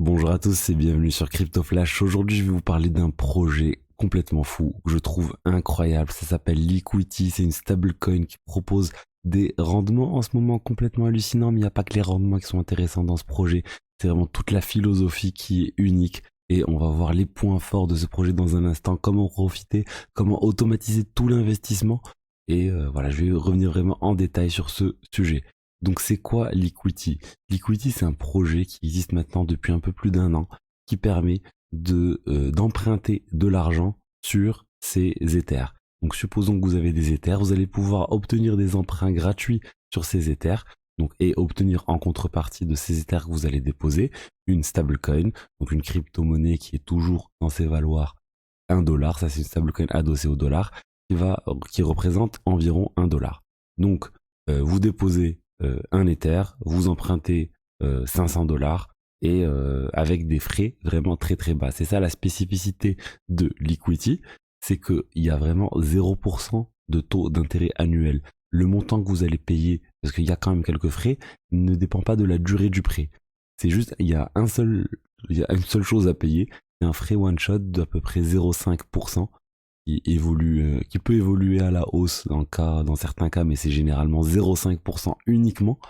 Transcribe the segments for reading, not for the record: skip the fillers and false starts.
Bonjour à tous et bienvenue sur Crypto Flash. Aujourd'hui, je vais vous parler d'un projet complètement fou que je trouve incroyable. Ça s'appelle Liquity. C'est une stablecoin qui propose des rendements en ce moment complètement hallucinants. Mais il n'y a pas que les rendements qui sont intéressants dans ce projet. C'est vraiment toute la philosophie qui est unique. Et on va voir les points forts de ce projet dans un instant. Comment profiter, comment automatiser tout l'investissement. Et voilà, je vais revenir vraiment en détail sur ce sujet. Donc c'est quoi Liquity? Liquity, c'est un projet qui existe maintenant depuis un peu plus d'un an, qui permet d'emprunter de l'argent sur ces Ethers. Donc supposons que vous avez des Ethers, vous allez pouvoir obtenir des emprunts gratuits sur ces Ethers, donc, et obtenir en contrepartie de ces Ethers que vous allez déposer une stablecoin, donc une crypto-monnaie qui est toujours dans ses valoirs 1 dollar. Ça, c'est une stablecoin adossée au dollar qui représente environ 1 dollar. Donc vous déposez un Ether, vous empruntez 500 dollars et avec des frais vraiment très très bas. C'est ça la spécificité de Liquity, c'est qu'il y a vraiment 0% de taux d'intérêt annuel. Le montant que vous allez payer, parce qu'il y a quand même quelques frais, ne dépend pas de la durée du prêt. C'est juste, il y a une seule chose à payer, c'est un frais one shot d'à peu près 0,5% qui peut évoluer à la hausse dans certains cas, mais c'est généralement 0,5% uniquement.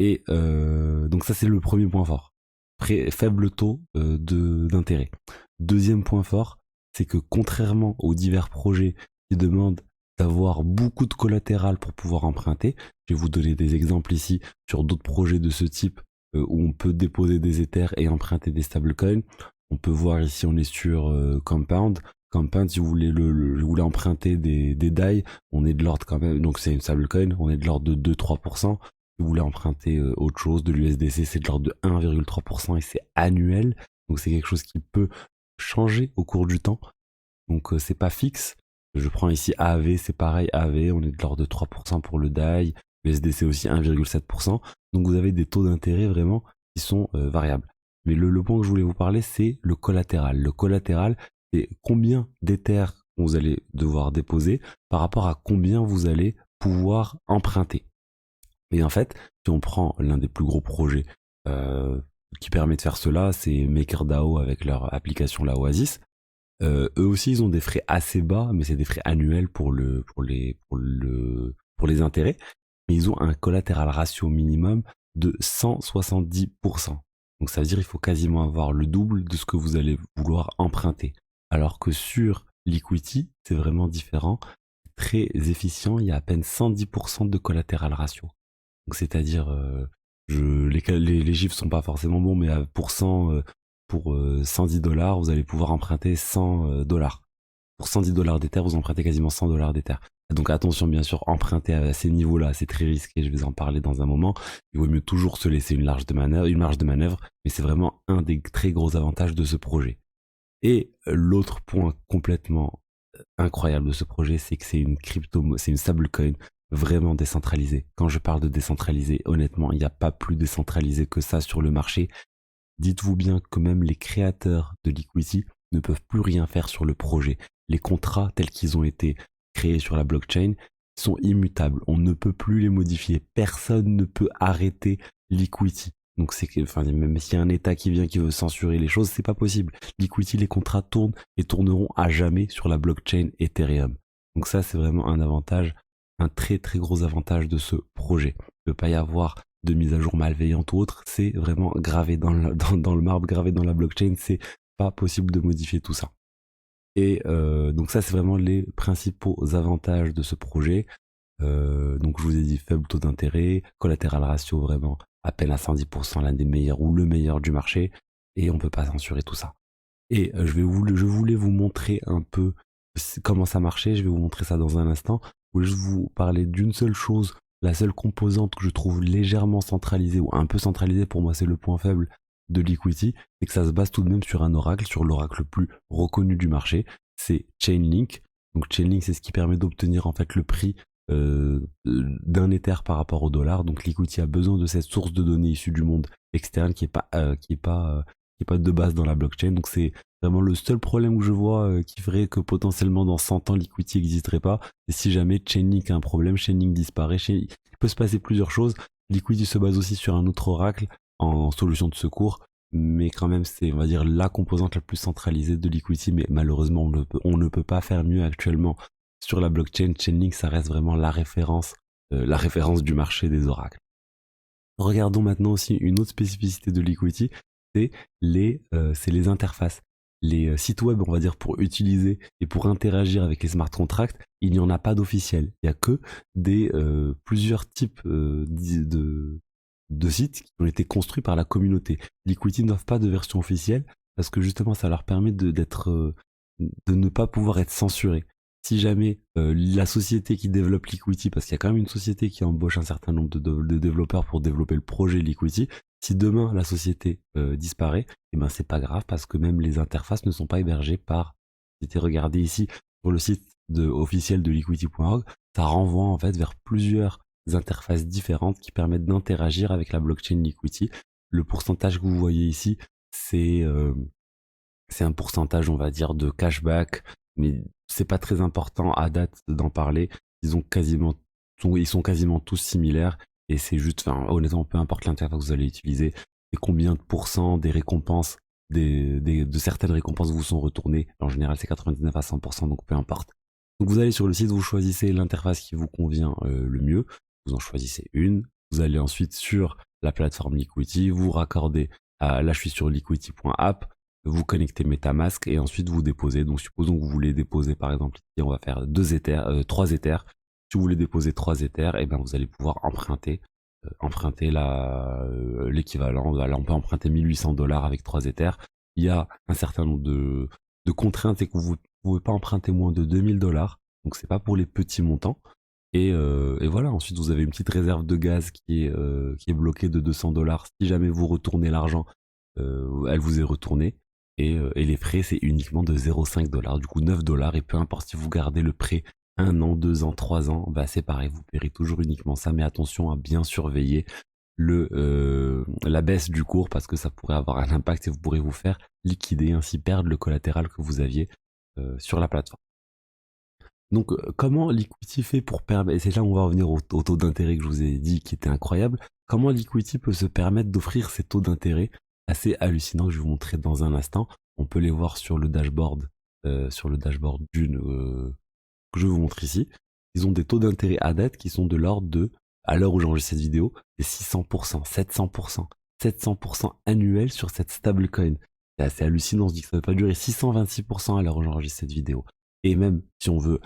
Et donc ça, c'est le premier point fort. Faible taux d'intérêt. Deuxième point fort, c'est que contrairement aux divers projets qui demandent d'avoir beaucoup de collatéral pour pouvoir emprunter, je vais vous donner des exemples ici sur d'autres projets de ce type où on peut déposer des Ethers et emprunter des stablecoins. On peut voir ici, on est sur Compound. Compound, si vous voulez emprunter des DAI, on est de l'ordre quand même, donc c'est une stablecoin, on est de l'ordre de 2-3%. Si vous voulez emprunter autre chose, de l'USDC, c'est de l'ordre de 1,3% et c'est annuel. Donc c'est quelque chose qui peut changer au cours du temps. Donc c'est pas fixe. Je prends ici AAV, c'est pareil, AAV, on est de l'ordre de 3% pour le DAI, l'USDC aussi 1,7%. Donc vous avez des taux d'intérêt vraiment qui sont variables. Mais le point que je voulais vous parler, c'est le collatéral. Le collatéral, c'est combien d'Ethers vous allez devoir déposer par rapport à combien vous allez pouvoir emprunter. Et en fait, si on prend l'un des plus gros projets qui permet de faire cela, c'est MakerDAO avec leur application la Oasis. Eux aussi, ils ont des frais assez bas, mais c'est des frais annuels pour les intérêts. Mais ils ont un collatéral ratio minimum de 170%. Donc ça veut dire qu'il faut quasiment avoir le double de ce que vous allez vouloir emprunter. Alors que sur Liquity, c'est vraiment différent, très efficient, il y a à peine 110% de collatéral ratio. Donc c'est-à-dire, les chiffres sont pas forcément bons, mais pour 110 dollars, vous allez pouvoir emprunter 100 dollars. Pour 110 dollars d'Ether, vous empruntez quasiment 100 dollars d'Ether. Donc attention, bien sûr, emprunter à ces niveaux-là, c'est très risqué, je vais en parler dans un moment. Il vaut mieux toujours se laisser une marge de manœuvre, mais c'est vraiment un des très gros avantages de ce projet. Et l'autre point complètement incroyable de ce projet, c'est que c'est une stablecoin vraiment décentralisée. Quand je parle de décentralisé, honnêtement, il n'y a pas plus décentralisé que ça sur le marché. Dites-vous bien que même les créateurs de Liquity ne peuvent plus rien faire sur le projet. Les contrats tels qu'ils ont été créés sur la blockchain sont immutables. On ne peut plus les modifier. Personne ne peut arrêter Liquity. Donc même s'il y a un État qui vient qui veut censurer les choses, c'est pas possible. Liquity, les contrats tournent et tourneront à jamais sur la blockchain Ethereum. Donc ça, c'est vraiment un avantage, un très très gros avantage de ce projet. Il ne peut pas y avoir de mise à jour malveillante ou autre, c'est vraiment gravé dans le marbre, gravé dans la blockchain, c'est pas possible de modifier tout ça. Et donc ça, c'est vraiment les principaux avantages de ce projet. Donc je vous ai dit faible taux d'intérêt, collatéral ratio vraiment à peine à 110%, l'un des meilleurs ou le meilleur du marché, et on peut pas censurer tout ça. Et je voulais vous montrer un peu comment ça marchait, je vais vous montrer ça dans un instant. Je voulais juste vous parler d'une seule chose, la seule composante que je trouve légèrement centralisée, ou un peu centralisée, pour moi c'est le point faible de Liquity, c'est que ça se base tout de même sur un oracle, sur l'oracle le plus reconnu du marché, c'est Chainlink. Donc Chainlink, c'est ce qui permet d'obtenir en fait le prix d'un Ether par rapport au dollar. Donc Liquity a besoin de cette source de données issue du monde externe qui est pas de base dans la blockchain. Donc c'est vraiment le seul problème que je vois qui ferait que potentiellement dans 100 ans Liquity n'existerait pas. Et si jamais Chainlink a un problème, Chainlink disparaît, il peut se passer plusieurs choses. Liquity se base aussi sur un autre oracle en solution de secours mais quand même c'est, on va dire, la composante la plus centralisée de Liquidity, mais malheureusement on ne peut pas faire mieux actuellement sur la blockchain. Chainlink, ça reste vraiment la référence du marché des oracles. Regardons maintenant aussi une autre spécificité de Liquidity, c'est les interfaces. Les sites web, on va dire, pour utiliser et pour interagir avec les smart contracts, il n'y en a pas d'officiel. Il n'y a que plusieurs types de sites qui ont été construits par la communauté. Liquidity n'offre pas de version officielle parce que justement ça leur permet de ne pas pouvoir être censuré. Si jamais la société qui développe Liquidity, parce qu'il y a quand même une société qui embauche un certain nombre de développeurs pour développer le projet Liquidity, si demain la société disparaît, et ben c'est pas grave parce que même les interfaces ne sont pas hébergées par. Si tu regardé ici sur le site officiel de liquidity.org, ça renvoie en fait vers plusieurs interfaces différentes qui permettent d'interagir avec la blockchain Liquidity. Le pourcentage que vous voyez ici, c'est un pourcentage, on va dire, de cashback, mais c'est pas très important à date d'en parler. Ils sont quasiment tous similaires et c'est juste, enfin, honnêtement, peu importe l'interface que vous allez utiliser, et combien de pourcents des récompenses, de certaines récompenses vous sont retournées. En général, c'est 99 à 100%, donc peu importe. Donc vous allez sur le site, vous choisissez l'interface qui vous convient le mieux, vous en choisissez une, vous allez ensuite sur la plateforme Liquidity, vous raccordez là je suis sur liquidity.app, vous connectez MetaMask et ensuite vous déposez. Donc supposons que vous voulez déposer par exemple ici on va faire 3 Ethers. Si vous voulez déposer 3 Ethers, et ben vous allez pouvoir emprunter l'équivalent. Là on peut emprunter 1800 $ avec 3 Ethers. Il y a un certain nombre de contraintes et que vous pouvez pas emprunter moins de 2000 $. Donc c'est pas pour les petits montants. Et voilà, ensuite vous avez une petite réserve de gaz qui est bloquée de 200 $. Si jamais vous retournez l'argent, elle vous est retournée. Et les frais, c'est uniquement de 0,5 $, du coup 9 $. Et peu importe si vous gardez le prêt 1 an, 2 ans, 3 ans, bah c'est pareil, vous paierez toujours uniquement ça. Mais attention à bien surveiller la baisse du cours parce que ça pourrait avoir un impact et vous pourrez vous faire liquider, ainsi perdre le collatéral que vous aviez sur la plateforme. Donc comment Liquidity fait pour permettre, et c'est là où on va revenir au taux d'intérêt que je vous ai dit qui était incroyable, comment Liquidity peut se permettre d'offrir ces taux d'intérêt assez hallucinants que je vais vous montrer dans un instant. On peut les voir sur le dashboard d'une que je vais vous montrer ici. Ils ont des taux d'intérêt à date qui sont de l'ordre de, à l'heure où j'enregistre cette vidéo, des 600%, 700% annuels sur cette stablecoin. C'est assez hallucinant, on se dit que ça ne va pas durer. 626% à l'heure où j'enregistre cette vidéo. Et même si on veut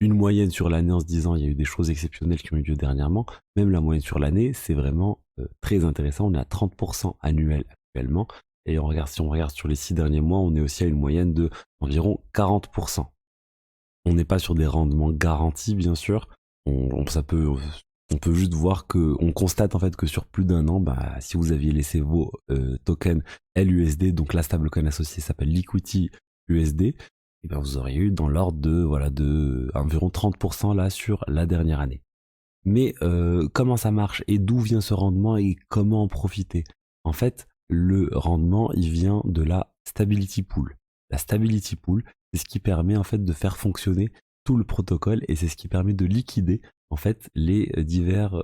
une moyenne sur l'année en se disant il y a eu des choses exceptionnelles qui ont eu lieu dernièrement, même la moyenne sur l'année, c'est vraiment très intéressant. On est à 30% annuel actuellement. Et si on regarde sur les 6 derniers mois, on est aussi à une moyenne de environ 40%. On n'est pas sur des rendements garantis, bien sûr. On peut juste voir on constate en fait que sur plus d'un an, bah, si vous aviez laissé vos tokens LUSD, donc la stablecoin associée s'appelle Liquidity USD, et ben vous auriez eu dans l'ordre de environ 30% là sur la dernière année. Mais comment ça marche et d'où vient ce rendement et comment en profiter? En fait, le rendement, il vient de la Stability Pool. La Stability Pool, c'est ce qui permet en fait de faire fonctionner tout le protocole et c'est ce qui permet de liquider en fait les divers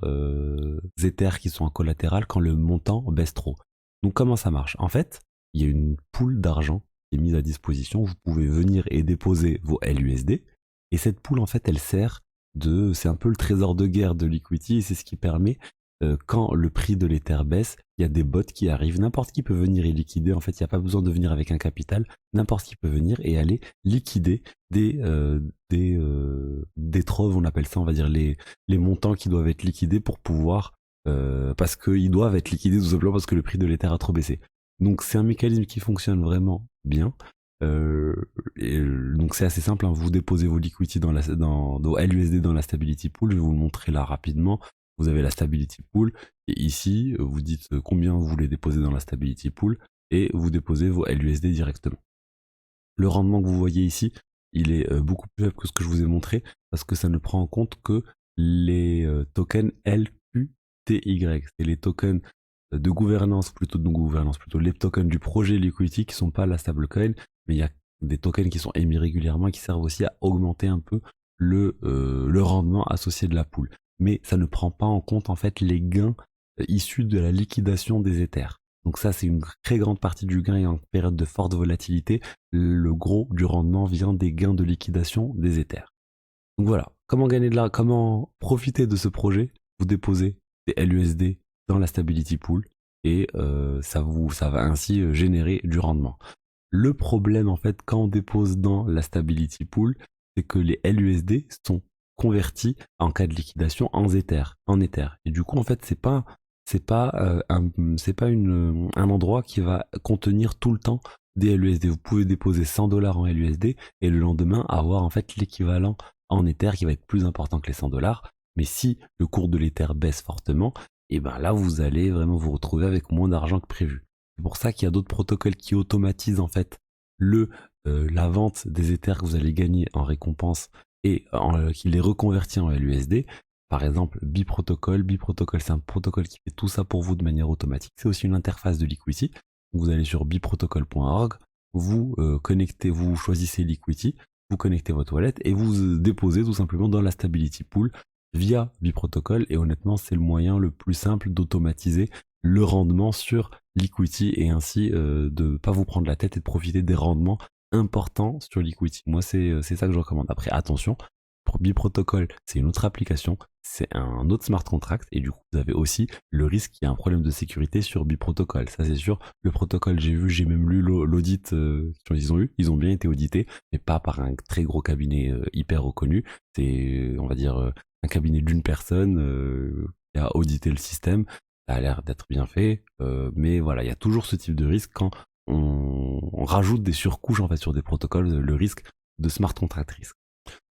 Ethers qui sont en collatéral quand le montant baisse trop. Donc comment ça marche? En fait, il y a une pool d'argent qui est mise à disposition. Vous pouvez venir et déposer vos LUSD et cette pool en fait elle sert c'est un peu le trésor de guerre de Liquidity et c'est ce qui permet quand le prix de l'Ether baisse, il y a des bots qui arrivent, n'importe qui peut venir et liquider, en fait il n'y a pas besoin de venir avec un capital, n'importe qui peut venir et aller liquider des troves, on appelle ça, on va dire les montants qui doivent être liquidés pour pouvoir, parce qu'ils doivent être liquidés tout simplement parce que le prix de l'Ether a trop baissé. Donc c'est un mécanisme qui fonctionne vraiment bien. Donc c'est assez simple, hein. Vous déposez vos liquidités dans vos LUSD dans la Stability Pool, je vais vous le montrer là rapidement. Vous avez la Stability Pool et ici vous dites combien vous voulez déposer dans la Stability Pool et vous déposez vos LUSD directement. Le rendement que vous voyez ici, il est beaucoup plus faible que ce que je vous ai montré parce que ça ne prend en compte que les tokens LQTY, c'est les tokens de gouvernance plutôt les tokens du projet Liquidity qui sont pas la stablecoin, mais il y a des tokens qui sont émis régulièrement qui servent aussi à augmenter un peu le rendement associé de la pool. Mais ça ne prend pas en compte en fait les gains issus de la liquidation des Ethers. Donc ça, c'est une très grande partie du gain et en période de forte volatilité, le gros du rendement vient des gains de liquidation des Ethers. Donc voilà, comment gagner de l'argent, comment profiter de ce projet? Vous déposez des LUSD dans la Stability Pool et ça va ainsi générer du rendement. Le problème en fait quand on dépose dans la Stability Pool, c'est que les LUSD sont convertis en cas de liquidation en Ether. Et du coup en fait c'est pas un endroit qui va contenir tout le temps des LUSD. Vous pouvez déposer $100 en LUSD et le lendemain avoir en fait l'équivalent en Ether qui va être plus important que les $100. Mais si le cours de l'Ether baisse fortement, et ben là vous allez vraiment vous retrouver avec moins d'argent que prévu. C'est pour ça qu'il y a d'autres protocoles qui automatisent en fait la vente des Ethers que vous allez gagner en récompense et qui les reconvertit en LUSD. Par exemple, Biprotocol. Biprotocol, c'est un protocole qui fait tout ça pour vous de manière automatique. C'est aussi une interface de Liquity. Vous allez sur biprotocol.org, vous connectez, vous choisissez Liquity, vous connectez votre wallet et vous déposez tout simplement dans la Stability Pool via Biprotocol. Et honnêtement, c'est le moyen le plus simple d'automatiser le rendement sur Liquity et ainsi de pas vous prendre la tête et de profiter des rendements importants sur Liquity. Moi, c'est ça que je recommande. Après, attention, pour Biprotocol, c'est une autre application, c'est un autre smart contract et du coup, vous avez aussi le risque qu'il y ait un problème de sécurité sur Biprotocol. Ça, c'est sûr. Le protocole, j'ai même lu l'audit qu'ils ont eu. Ils ont bien été audités, mais pas par un très gros cabinet hyper reconnu. C'est, on va dire, un cabinet d'une personne qui a audité le système. Ça a l'air d'être bien fait, mais voilà, il y a toujours ce type de risque quand on rajoute des surcouches en fait sur des protocoles, le risque de smart contract risk.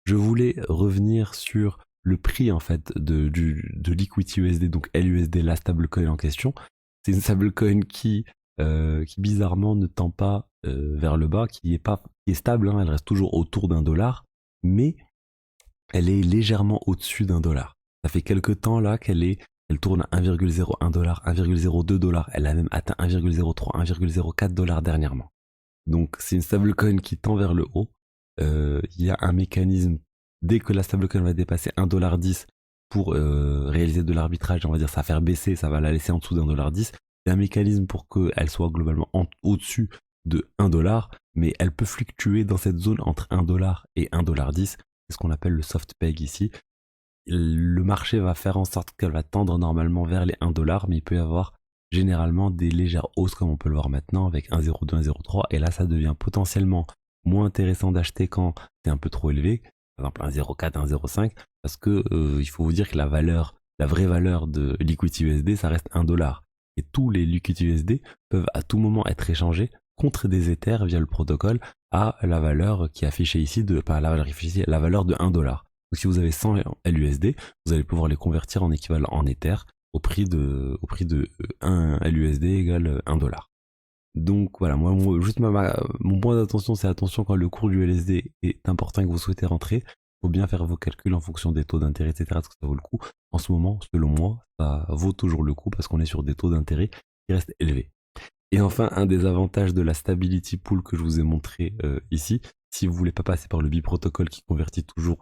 Je voulais revenir sur le prix en fait de Liquity USD, donc LUSD, la stablecoin en question. C'est une stablecoin qui bizarrement ne tend pas vers le bas, qui est stable, hein, elle reste toujours autour $1, mais elle est légèrement au-dessus $1. Ça fait quelques temps là elle tourne à 1,01 $, 1,02 $, elle a même atteint 1,03, 1,04 $ dernièrement. Donc c'est une stablecoin qui tend vers le haut. Il y a un mécanisme, dès que la stablecoin va dépasser 1,10 $ pour réaliser de l'arbitrage, on va dire ça va faire baisser, ça va la laisser en dessous d'1,10 $. Il y a un mécanisme pour qu'elle soit globalement au-dessus de 1 $, mais elle peut fluctuer dans cette zone entre 1 $ et 1,10 $. C'est ce qu'on appelle le soft peg ici. Le marché va faire en sorte qu'elle va tendre normalement vers les 1 $, mais il peut y avoir généralement des légères hausses comme on peut le voir maintenant avec 1,02, 1,03 et là ça devient potentiellement moins intéressant d'acheter quand c'est un peu trop élevé, par exemple 1,04, 1,05 parce que il faut vous dire que la vraie valeur de Liquity USD ça reste 1 $. Et tous les Liquity USD peuvent à tout moment être échangés contre des Ethers via le protocole à la valeur qui est affichée ici, la valeur de 1 $. Donc si vous avez 100 LUSD, vous allez pouvoir les convertir en équivalent en Ether au prix de 1 LUSD égale 1 $. Donc voilà, moi juste mon point d'attention, c'est attention quand le cours du LSD est important et que vous souhaitez rentrer, il faut bien faire vos calculs en fonction des taux d'intérêt, etc. Est-ce que ça vaut le coup? En ce moment, selon moi, ça vaut toujours le coup parce qu'on est sur des taux d'intérêt qui restent élevés. Et enfin, un des avantages de la Stability Pool que je vous ai montré ici, si vous voulez pas passer par le biprotocole qui convertit toujours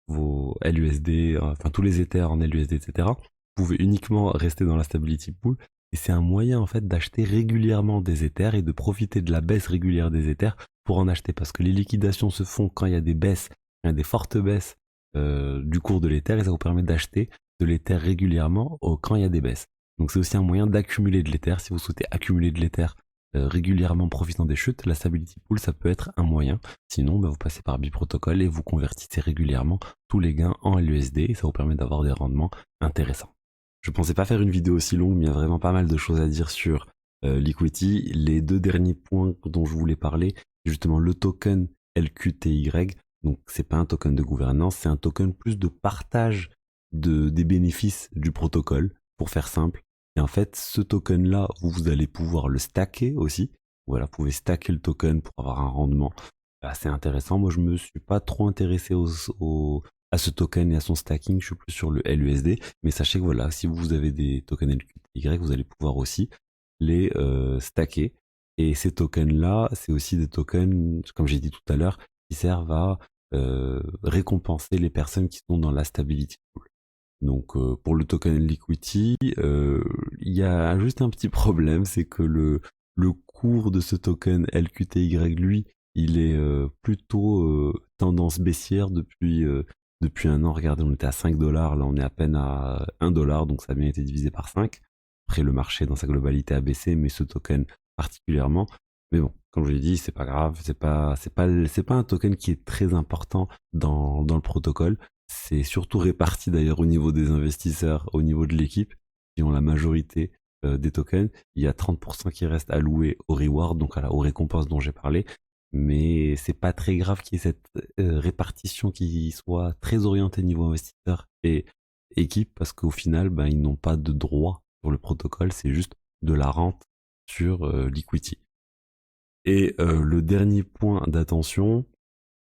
vos LUSD, enfin tous les Ethers en LUSD, etc., vous pouvez uniquement rester dans la Stability Pool. Et c'est un moyen en fait d'acheter régulièrement des Ethers et de profiter de la baisse régulière des Ethers pour en acheter. Parce que les liquidations se font quand il y a des baisses, quand il y a des fortes baisses du cours de l'Ether et ça vous permet d'acheter de l'Ether régulièrement quand il y a des baisses. Donc c'est aussi un moyen d'accumuler de l'Ether. Si vous souhaitez accumuler de l'Ether régulièrement profitant des chutes, la Stability Pool ça peut être un moyen. Sinon vous passez par Biprotocol et vous convertissez régulièrement tous les gains en LUSD et ça vous permet d'avoir des rendements intéressants. Je pensais pas faire une vidéo aussi longue, mais il y a vraiment pas mal de choses à dire sur Liquity. Les deux derniers points dont je voulais parler, c'est justement le token LQTY. Donc c'est pas un token de gouvernance, c'est un token plus de partage des bénéfices du protocole, pour faire simple. Et en fait, ce token-là, vous allez pouvoir le stacker aussi. Voilà, vous pouvez stacker le token pour avoir un rendement assez intéressant. Moi, je me suis pas trop intéressé à ce token et à son stacking, je suis plus sur le LUSD, mais sachez que voilà, si vous avez des tokens LQTY, vous allez pouvoir aussi les stacker. Et ces tokens-là, c'est aussi des tokens, comme j'ai dit tout à l'heure, qui servent à récompenser les personnes qui sont dans la Stability Pool. Donc pour le token Liquity, il y a juste un petit problème, c'est que le cours de ce token LQTY, lui, il est plutôt tendance baissière depuis un an. Regardez, on était à 5 dollars, là on est à peine à 1 dollar, donc ça a bien été divisé par 5. Après, le marché dans sa globalité a baissé, mais ce token particulièrement. Mais bon, comme je l'ai dit, c'est pas grave, c'est pas un token qui est très important dans le protocole. C'est surtout réparti d'ailleurs au niveau des investisseurs, au niveau de l'équipe, qui ont la majorité des tokens. Il y a 30% qui restent alloués au reward, donc aux récompenses dont j'ai parlé. Mais c'est pas très grave qu'il y ait cette répartition qui soit très orientée niveau investisseur et équipe, parce qu'au final, ben, ils n'ont pas de droit sur le protocole, c'est juste de la rente sur l'equity. Et le dernier point d'attention,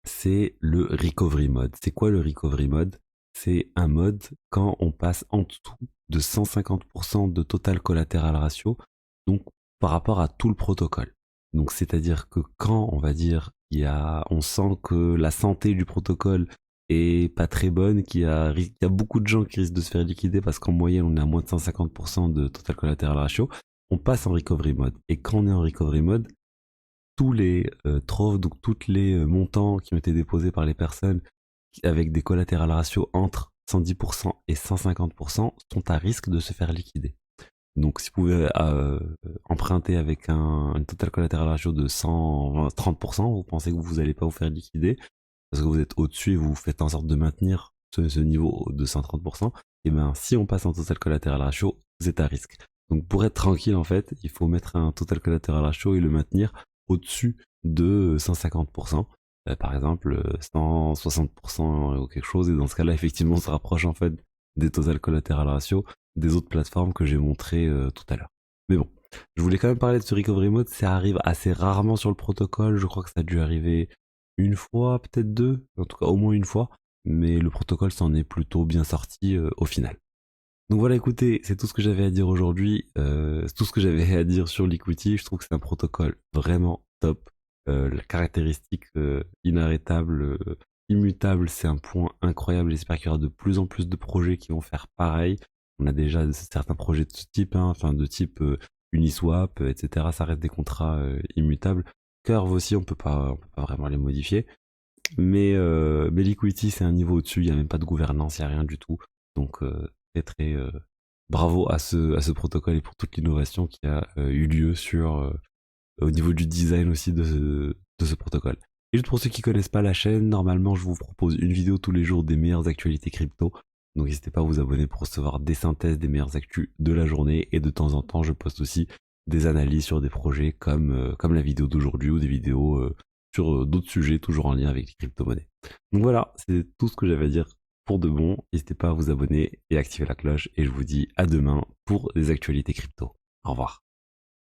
c'est le recovery mode. C'est quoi le recovery mode? C'est un mode quand on passe en dessous de 150% de total collateral ratio, donc par rapport à tout le protocole. Donc c'est-à-dire que quand on va dire on sent que la santé du protocole est pas très bonne, qu'il y a beaucoup de gens qui risquent de se faire liquider parce qu'en moyenne on est à moins de 150% de total collateral ratio, on passe en recovery mode. Et quand on est en recovery mode, tous les trophs, donc tous les montants qui ont été déposés par les personnes avec des collatéral ratios entre 110% et 150% sont à risque de se faire liquider. Donc si vous pouvez emprunter avec un total collatéral ratio de 130%, vous pensez que vous n'allez pas vous faire liquider parce que vous êtes au-dessus et vous faites en sorte de maintenir ce niveau de 130%, et bien si on passe en total collatéral ratio, vous êtes à risque. Donc pour être tranquille en fait, il faut mettre un total collatéral ratio et le maintenir au-dessus de 150%. Par exemple 160% ou quelque chose, et dans ce cas-là effectivement on se rapproche en fait des total collateral ratio des autres plateformes que j'ai montrées tout à l'heure. Mais bon, je voulais quand même parler de ce recovery mode. Ça arrive assez rarement sur le protocole, je crois que ça a dû arriver une fois, peut-être deux, en tout cas au moins une fois, mais le protocole s'en est plutôt bien sorti au final. Donc voilà, écoutez, c'est tout ce que j'avais à dire aujourd'hui, c'est tout ce que j'avais à dire sur Liquity. Je trouve que c'est un protocole vraiment top. La caractéristique inarrêtable, immutable, c'est un point incroyable. J'espère qu'il y aura de plus en plus de projets qui vont faire pareil. On a déjà certains projets de ce type, hein, enfin de type Uniswap, etc. Ça reste des contrats immutables. Curve aussi, on peut pas vraiment les modifier. Mais Liquity, c'est un niveau au-dessus. Il n'y a même pas de gouvernance, il n'y a rien du tout. Donc très bravo à ce protocole et pour toute l'innovation qui a eu lieu au niveau du design aussi de ce protocole. Et juste pour ceux qui connaissent pas la chaîne, normalement je vous propose une vidéo tous les jours des meilleures actualités crypto. Donc n'hésitez pas à vous abonner pour recevoir des synthèses des meilleures actus de la journée, et de temps en temps je poste aussi des analyses sur des projets comme la vidéo d'aujourd'hui, ou des vidéos sur d'autres sujets toujours en lien avec les crypto-monnaies. Donc voilà, c'est tout ce que j'avais à dire pour de bon. N'hésitez pas à vous abonner et activer la cloche, et je vous dis à demain pour des actualités crypto. Au revoir.